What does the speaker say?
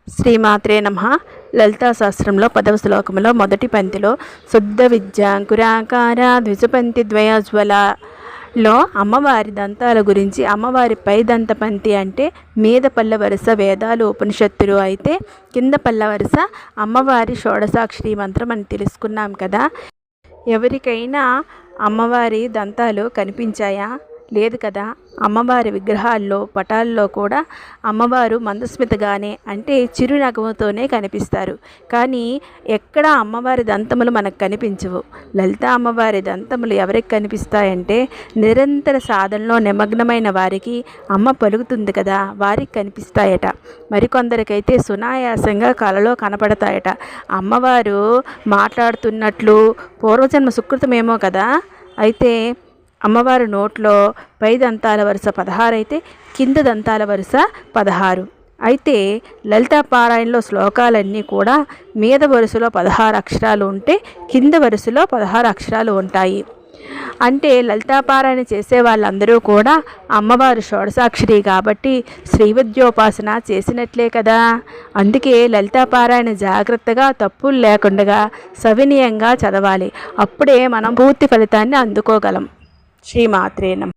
శ్రీమాత్రే నమః. లలితా శాస్త్రంలో 10వ శ్లోకంలో మొదటి పంక్తిలో శుద్ధ విద్యాంకురాకార ద్విజపంక్తి ద్వయోజ్వలలో అమ్మవారి దంతాల గురించి, అమ్మవారి పై దంత పంక్తి అంటే మీద పల్ల వరుస వేదాలు ఉపనిషత్తులు అయితే కింద పల్ల వరుస అమ్మవారి షోడశాక్షరి మంత్రం అని తెలుసుకున్నాం కదా. ఎవరికైనా అమ్మవారి దంతాలు కనిపించాయా? లేదు కదా. అమ్మవారి విగ్రహాల్లో పటాల్లో కూడా అమ్మవారు మందస్మితగానే అంటే చిరునగముతోనే కనిపిస్తారు. కానీ ఎక్కడ అమ్మవారి దంతములు మనకు కనిపించవు. లలిత అమ్మవారి దంతములు ఎవరికి కనిపిస్తాయంటే నిరంతర సాధనలో నిమగ్నమైన వారికి అమ్మ పలుకుతుంది కదా, వారికి కనిపిస్తాయట. మరికొందరికైతే సునాయాసంగా కలలో కనపడతాయట. అమ్మవారు మాట్లాడుతున్నట్లు పూర్వజన్మ సుకృతమేమో కదా. అయితే అమ్మవారి నోట్లో పై దంతాల వరుస 16 అయితే కింద దంతాల వరుస 16. అయితే లలితా పారాయణలో శ్లోకాలన్నీ కూడా మీద వరుసలో 16 అక్షరాలు ఉంటే కింద వరుసలో 16 అక్షరాలు ఉంటాయి. అంటే లలితాపారాయణ చేసే వాళ్ళందరూ కూడా అమ్మవారు షోడశాక్షరి కాబట్టి శ్రీవిద్యోపాసన చేసినట్లే కదా. అందుకే లలితాపారాయణ జాగ్రత్తగా తప్పులు లేకుండా సవినయంగా చదవాలి. అప్పుడే మనం పూర్తి ఫలితాన్ని అందుకోగలం. శ్రీమాత్రే నమః.